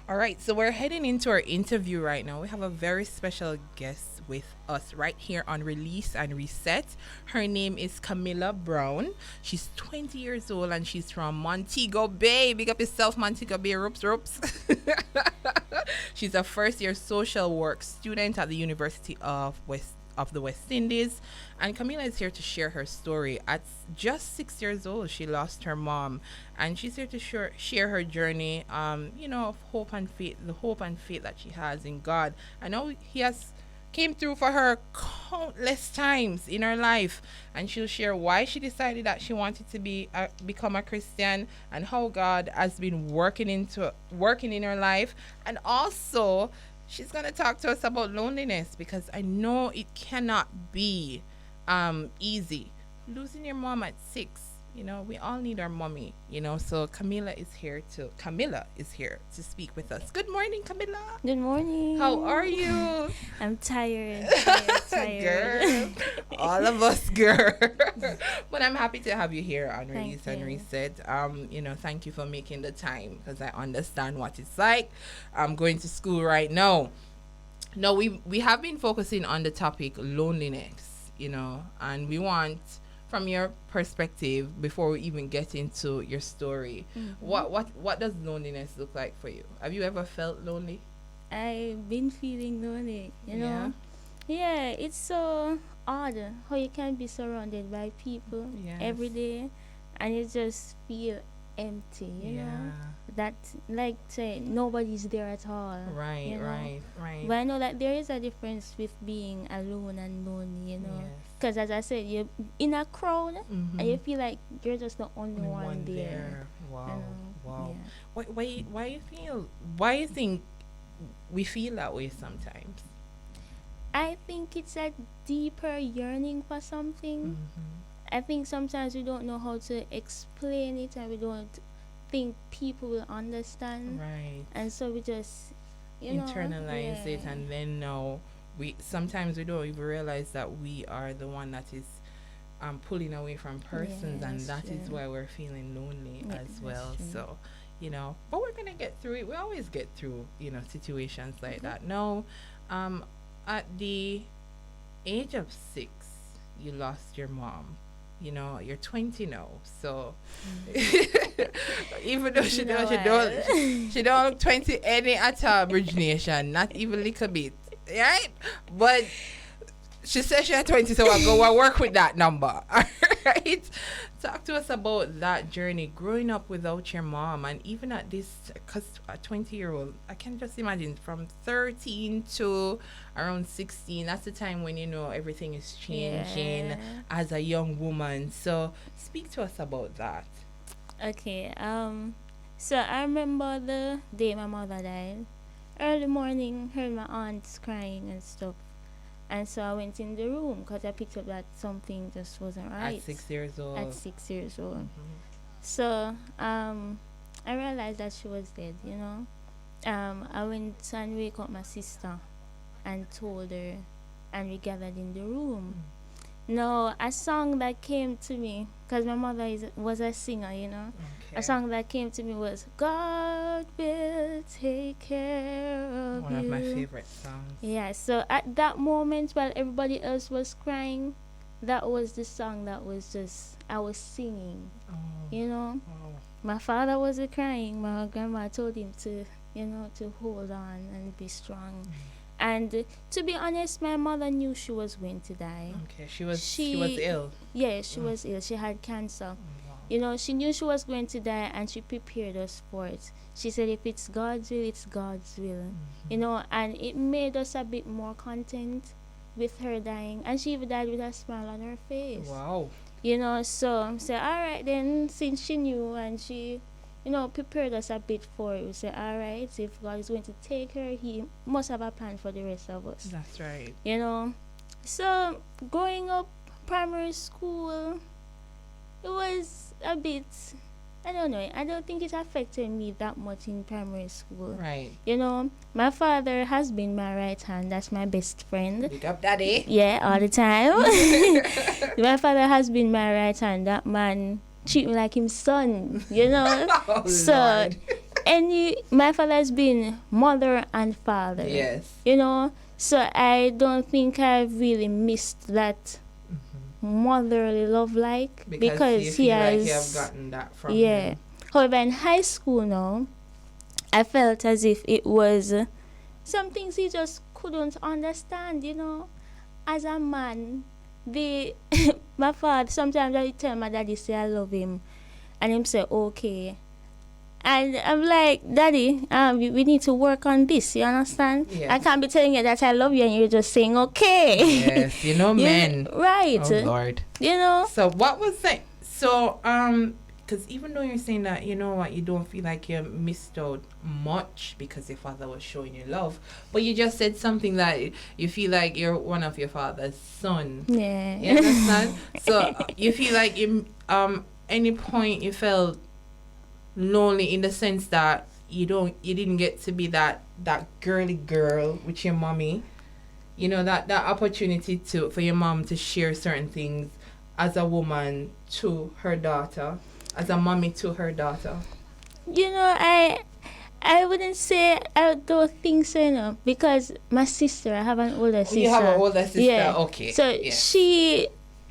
All right, so we're heading into our interview right now. We have a very special guest with us right here on Release and Reset. Her name is Kamilah Brown. She's 20 years old and she's from Montego Bay. Big up yourself, Montego Bay. Ropes, ropes. She's a first year social work student at the University of the West Indies. And Kamilah is here to share her story. At just 6 years old, she lost her mom, and she's here to share her journey, of hope and faith, the hope and faith that she has in God. I know He has came through for her countless times in her life, and she'll share why she decided that she wanted to become a Christian, and how God has been working in her life. And also she's going to talk to us about loneliness, because I know it cannot be easy losing your mom at 6. We all need our mommy, so Kamilah is here to speak with us. Good morning, Kamilah. Good morning. How are you? I'm tired. Girl, all of us, girl. But I'm happy to have you here on Release and Reset. Thank you for making the time, because I understand what it's like. I'm going to school right now. No, we have been focusing on the topic loneliness, and we want, from your perspective, before we even get into your story, what does loneliness look like for you? Have you ever felt lonely? I've been feeling lonely, Yeah. Yeah, it's so odd how you can be surrounded by people every day and you just feel empty, you know? That, like, say, nobody's there at all. Right, right. But I know that there is a difference with being alone and lonely, Yes. Because as I said, you're in a crowd and you feel like you're just the only one there. Wow, wow. Yeah. Why you think we feel that way sometimes? I think it's a deeper yearning for something. I think sometimes we don't know how to explain it, and we don't think people will understand. Right. And so we just internalize it, and then we don't even realize that we are the one that is pulling away from persons, and that is why we're feeling lonely as well. So, but we're gonna get through it. We always get through, situations like that. Now, at the age of 6, you lost your mom. You're 20 now, so even though she don't look 20 any at all, Bridge Nation, not even a little bit, right? But she says she's 20, so I'll work with that number. All right, talk to us about that journey growing up without your mom, and even at this, because a 20-year-old, I can just imagine from 13 to around 16. That's the time when everything is changing as a young woman. So speak to us about that. Okay. So I remember the day my mother died. Early morning, heard my aunts crying and stuff. And so I went in the room because I picked up that something just wasn't right. At 6 years old. At 6 years old. So I realized that she was dead, I went and wake up my sister and told her, and we gathered in the room. Now, a song that came to me, because my mother was a singer, Okay. A song that came to me was, God will take care of One you. of my favorite songs. Yeah, so at that moment, while everybody else was crying, that was the song that was I was singing, Oh. My father wasn't crying. My grandma told him to, to hold on and be strong. And to be honest, my mother knew she was going to die. Okay, she was ill. Yeah, she was ill. She had cancer. Wow. She knew she was going to die, and she prepared us for it. She said, if it's God's will, it's God's will. And it made us a bit more content with her dying. And she even died with a smile on her face. Wow. So I said, all right then, since she knew and she, prepared us a bit for it, we said, all right, if God is going to take her, He must have a plan for the rest of us. That's right. So growing up primary school, it was a bit, I don't know, I don't think it affected me that much in primary school. Right. My father has been my right hand. That's my best friend. Big up, daddy. Yeah, all the time. My father has been my right hand. That man treat me like him son, Oh, so Lord. my father has been mother and father. Yes. You know, so I don't think I've really missed that motherly love, like, Because you he feel has, like you have gotten that from yeah. him. However, in high school now, I felt as if it was some things he just couldn't understand, you know. As a man, the my father, sometimes I tell my daddy say I love him, and him say okay. And I'm like, Daddy, we need to work on this. You understand? Yes. I can't be telling you that I love you and you're just saying okay. Yes, you know, men. Right. Oh Lord. You know. So what was that? So because even though you're saying that, you know what, you don't feel like you missed out much because your father was showing you love, but you just said something that you feel like you're one of your father's son. Yeah. You understand? So you feel like you any point you felt lonely in the sense that you didn't get to be that girly girl with your mommy, you know, that opportunity for your mom to share certain things as a woman to her daughter, as a mommy to her daughter. You know, I wouldn't say I don't think so, you know, because my sister, I have an older sister. You have an older sister, yeah. okay. So yeah.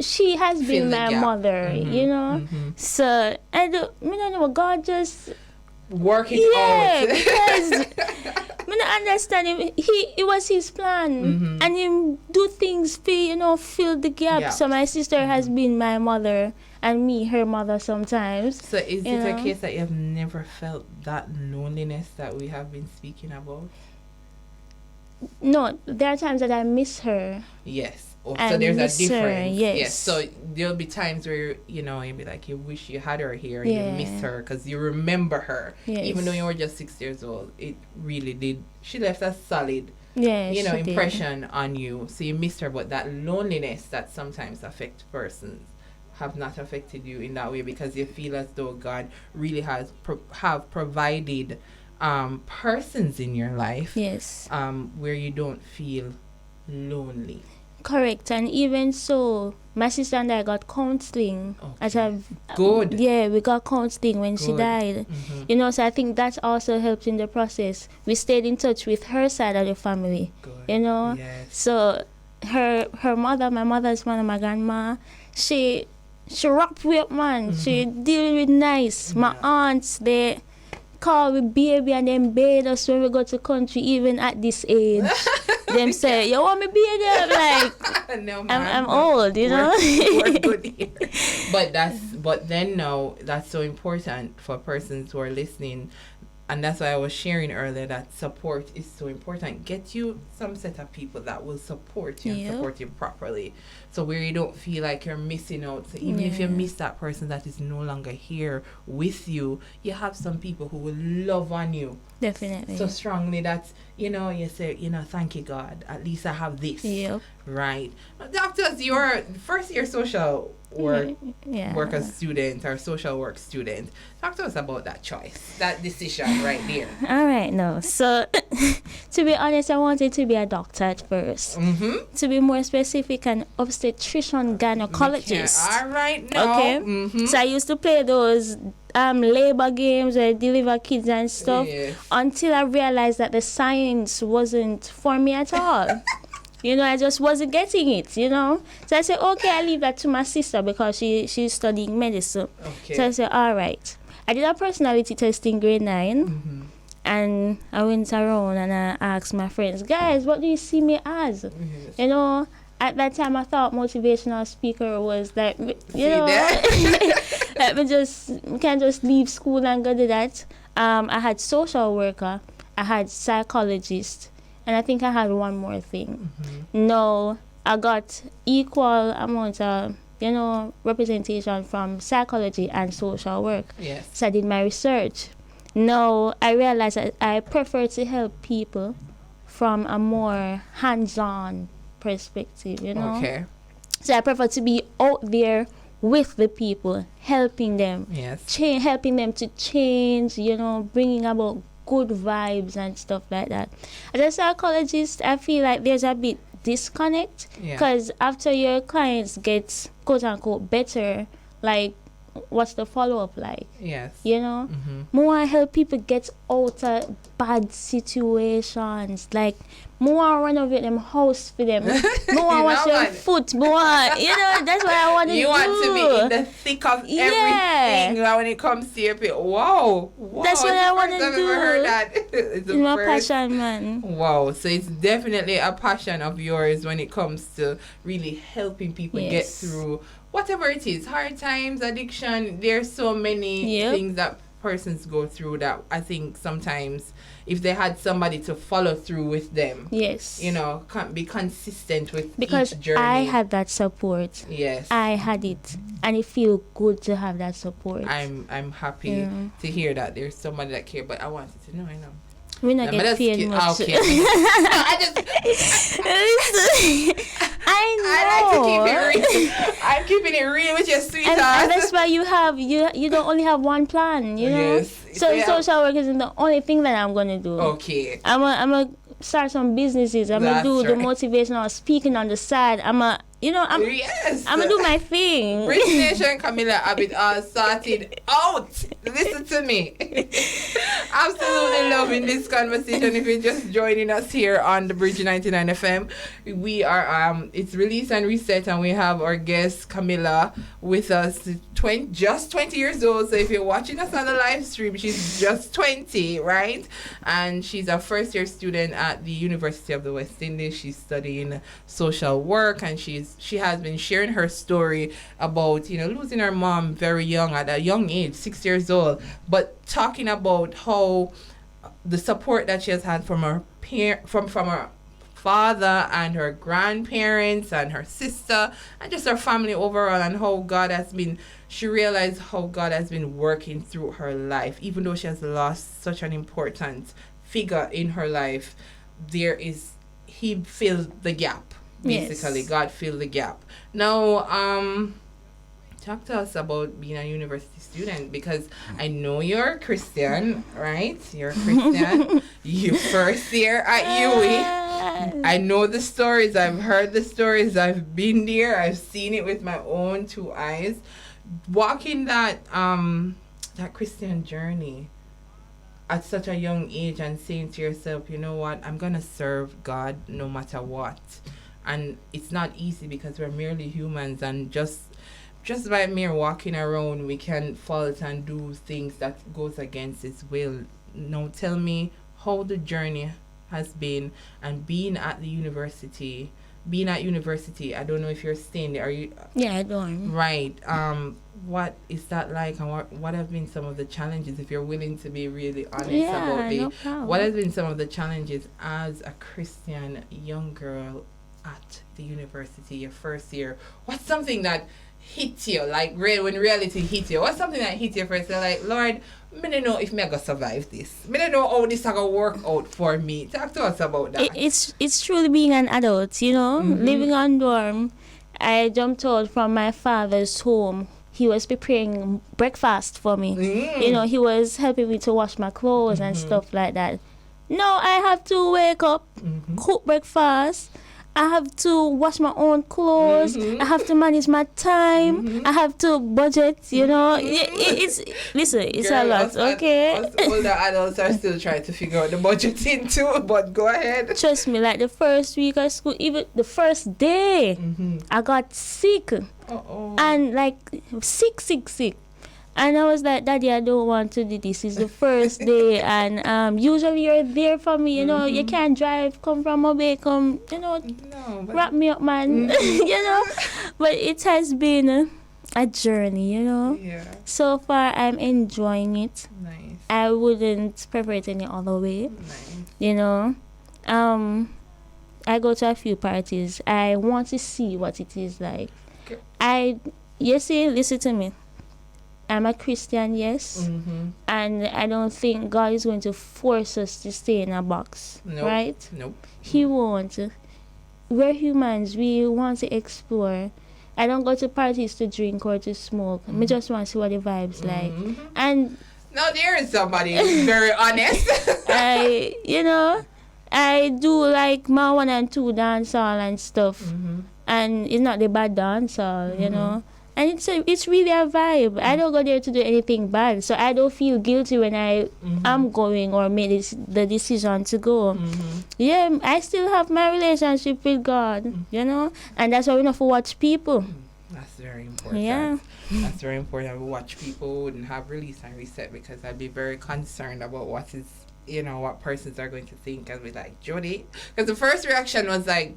she has been my mother, you know. So I don't know. God just work it out. Because I don't understand him. It was his plan, and him do things fill the gap. Yeah. So my sister has been my mother, and me her mother sometimes. So is it a case that you have never felt that loneliness that we have been speaking about? No, there are times that I miss her. Yes. Oh, so there's a difference. Her, yes. So there'll be times where you'll be like, you wish you had her here. Yeah. You miss her because you remember her. Yes. Even though you were just 6 years old, it really did. She left a solid, yes, impression on you. So you missed her, but that loneliness that sometimes affects persons have not affected you in that way because you feel as though God really has have provided persons in your life. Yes. Where you don't feel lonely. Correct, and even so, my sister and I got counseling. Okay. Good. Yeah, we got counseling when she died. You know, so I think that also helped in the process. We stayed in touch with her side of the family. Good. You know, yes. So her mother, my mother's mother, my grandma, she wrapped me up, man. She deal with nice. My aunts, they call we baby and them bathe us when we go to country, even at this age. Them say, you want me be there? Like, no, I'm old, you know. We're good here. But then now that's so important for persons who are listening, and that's why I was sharing earlier that support is so important. Get you some set of people that will support you and support you properly, so where you don't feel like you're missing out. So even if you miss that person that is no longer here with you, you have some people who will love on you. Definitely. So strongly that, you say, thank you, God. At least I have this. Yep. Right. Doctors, you're first year social worker student or social work student. Talk to us about that choice, that decision right there. All right, no. So, to be honest, I wanted to be a doctor at first. To be more specific, an obstetrician gynecologist. All right, no. Okay. So I used to play those labor games where I deliver kids and stuff until I realized that the science wasn't for me at all. I just wasn't getting it, So I said, okay, I leave that to my sister because she's studying medicine. Okay. So I said, all right. I did a personality test in grade 9. And I went around and I asked my friends, guys, what do you see me as? Yes. At that time I thought motivational speaker was like, let me can't just leave school and go to that. I had social worker, I had psychologist, and I think I had one more thing. No, I got equal amount of, representation from psychology and social work. Yes. So I did my research. No, I realized that I prefer to help people from a more hands-on perspective, Okay. So I prefer to be out there with the people, helping them. Yes. Helping them to change, bringing about good vibes and stuff like that. As a psychologist, I feel like there's a bit disconnect because after your clients get quote unquote better, like what's the follow-up like? Yes. You know? Mm-hmm. More help people get out of bad situations. Like, more renovate them house for them. More wash their foot. More, that's what I want to do. You want to be in the thick of everything when it comes to your people. Wow. That's what I want to do. I've ever heard that. It's my passion, man. Wow. So it's definitely a passion of yours when it comes to really helping people get through whatever it is, hard times, addiction. There's so many things that persons go through that I think sometimes if they had somebody to follow through with them, can't be consistent with each journey. I had that support. Yes, I had it, and it feels good to have that support. I'm happy to hear that there's somebody that cares. But I wanted to know, we not get paid much. Okay. I like to keep it real. I'm keeping it real with your sweetheart. And that's why you don't only have one plan, Yes. So social work isn't the only thing that I'm gonna do. Okay. I'm gonna start some businesses. I'm gonna do the motivational speaking on the side. I'm gonna do my thing. Rich Nation Kamilah have it all sorted out. Listen to me. Absolutely loving this conversation. If you're just joining us here on the Bridge 99 FM, we are it's Release and Reset, and we have our guest Kamilah with us. Just 20 years old. So if you're watching us on the live stream, she's just 20, right? And she's a first-year student at the University of the West Indies. She's studying social work, and she has been sharing her story about losing her mom very young, at a young age, 6 years old, but talking about how the support that she has had from her from her father and her grandparents and her sister and just her family overall, and how she realized how God has been working through her life. Even though she has lost such an important figure in her life, he fills the gap. Basically, God filled the gap. Now, talk to us about being a university student, because I know you're a Christian, right? You're a Christian. You first year at UWI. I know the stories. I've heard the stories. I've been there. I've seen it with my own two eyes. Walking that Christian journey at such a young age and saying to yourself, you know what, I'm gonna serve God no matter what. And it's not easy because we're merely humans, and just by mere walking around we can fault and do things that goes against His will. Now tell me how the journey has been, and being at university, I don't know if you're staying there. Are you? Yeah, I don't. Right. What is that like, and what have been some of the challenges, if you're willing to be really honest about it? No problem. What has been some of the challenges as a Christian young girl at the university, your first year? What's something that hit you, like when reality hit you? What's something that hit you first? You're like, Lord, I don't know if I'm going to survive this. I don't know how this is going to work out for me. Talk to us about that. It's truly being an adult, living on dorm. I jumped out from my father's home. He was preparing breakfast for me. He was helping me to wash my clothes and stuff like that. Now I have to wake up, cook breakfast. I have to wash my own clothes. I have to manage my time. I have to budget, It's a lot, okay? Us older adults are still trying to figure out the budgeting too, but go ahead. Trust me, like the first week of school, even the first day, I got sick. And like sick. And I was like, Daddy, I don't want to do this. It's the first day, and usually you're there for me. You can't drive, come from Mobay, wrap me up, man. But it has been a journey, Yeah. So far, I'm enjoying it. Nice. I wouldn't prefer it any other way. Nice. I go to a few parties. I want to see what it is like. Okay. Listen to me. I'm a Christian, yes, and I don't think God is going to force us to stay in a box, right? Nope. He won't. We're humans. We want to explore. I don't go to parties to drink or to smoke. I just want to see what the vibe's like. And now there is somebody who's very honest. I do like my 1 and 2 dancehall and stuff, and it's not the bad dancehall, And it's really a vibe. I don't go there to do anything bad, so I don't feel guilty when I am going or made the decision to go. Yeah, I still have my relationship with God, you know, and that's why we have to watch people. That's very important. Yeah. That's very important. We watch people and have release and reset, because I'd be very concerned about what is, what persons are going to think and be like, Jody. Because the first reaction was like,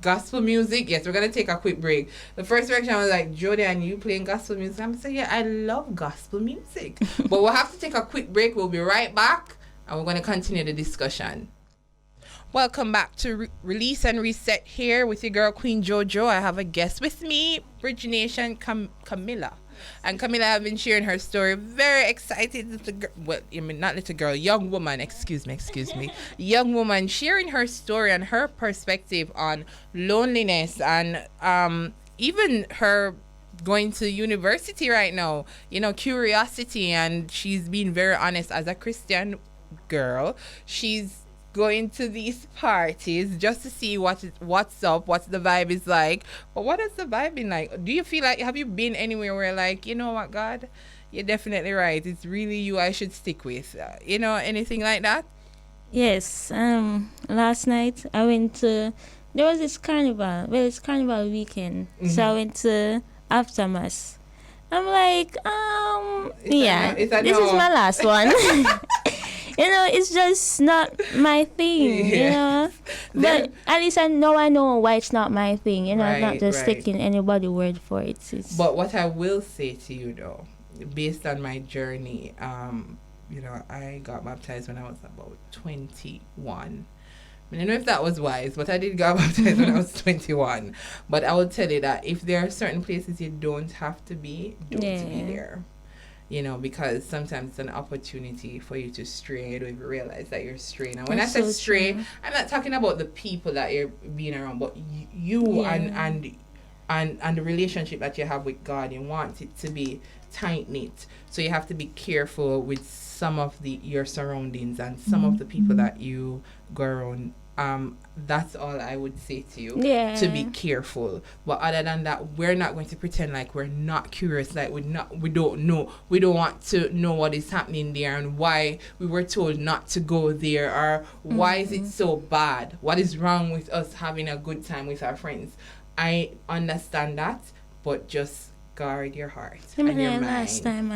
gospel music. Yes, we're going to take a quick break. The first reaction was like, Jody, and you playing gospel music? I'm saying, yeah, I love gospel music. But we'll have to take a quick break. We'll be right back, and we're going to continue the discussion. Welcome back to Release and Reset here with your girl Queen Jojo. I have a guest with me, Bridge Nation Kamilah. And Kamilah has been sharing her story. Very excited. Not little girl, young woman, excuse me. Young woman sharing her story and her perspective on loneliness and even her going to university right now, curiosity. And she's being very honest as a Christian girl. She's going to these parties just to see what's up, what the vibe is like. But what has the vibe been like? Do you feel like, have you been anywhere where like, you know what, God, you're definitely right, it's really you I should stick with, anything like that? Yes. Last night I went to, there was this carnival. Well, it's carnival weekend, so I went to aftermath. I'm like, this is my last one. It's just not my thing, But at least I know why it's not my thing, I'm not just taking anybody's word for it. But what I will say to you, though, based on my journey, I got baptized when I was about 21. I don't know if that was wise, but I did get baptized when I was 21. But I will tell you that if there are certain places you don't have to be, don't be there. Because sometimes it's an opportunity for you to stray. I don't even realize that you're straying. And when I say stray, I'm not talking about the people that you're being around, but you and the relationship that you have with God. You want it to be tight-knit. So you have to be careful with some of your surroundings and some of the people that you go around. That's all I would say to you. To be careful. But other than that, we're not going to pretend like we're not curious, like we don't know. We don't want to know what is happening there and why we were told not to go there, or why is it so bad? What is wrong with us having a good time with our friends? I understand that, but just guard your heart and your mind. Last time,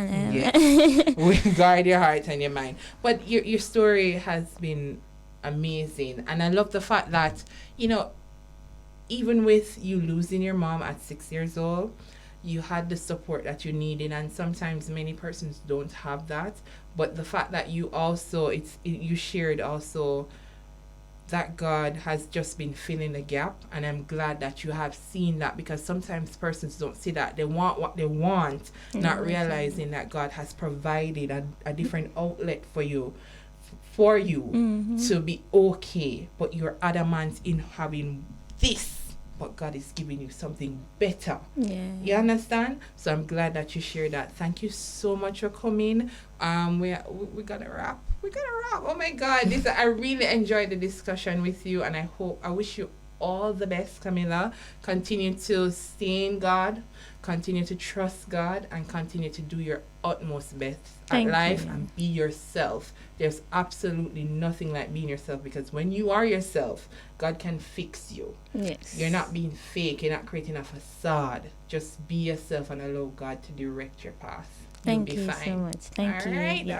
Guard your heart and your mind. But your story has been amazing, and I love the fact that even with you losing your mom at 6 years old, you had the support that you needed, and sometimes many persons don't have that. But the fact that you also you shared also that God has just been filling the gap, and I'm glad that you have seen that, because sometimes persons don't see that. They want what they want, not realizing that God has provided a different outlet for you to be okay, but you're adamant in having this, but God is giving you something better. You understand? So I'm glad that you shared that. Thank you so much for coming. We gotta wrap. Oh my God, I really enjoyed the discussion with you, and I wish you all the best, Kamilah. Continue to stay in God, continue to trust God, and continue to do your utmost best at life and be yourself. There's absolutely nothing like being yourself, because when you are yourself, God can fix you. You're not being fake, you're not creating a facade. Just be yourself and allow God to direct your path. Thank you so much. Thank you. Right.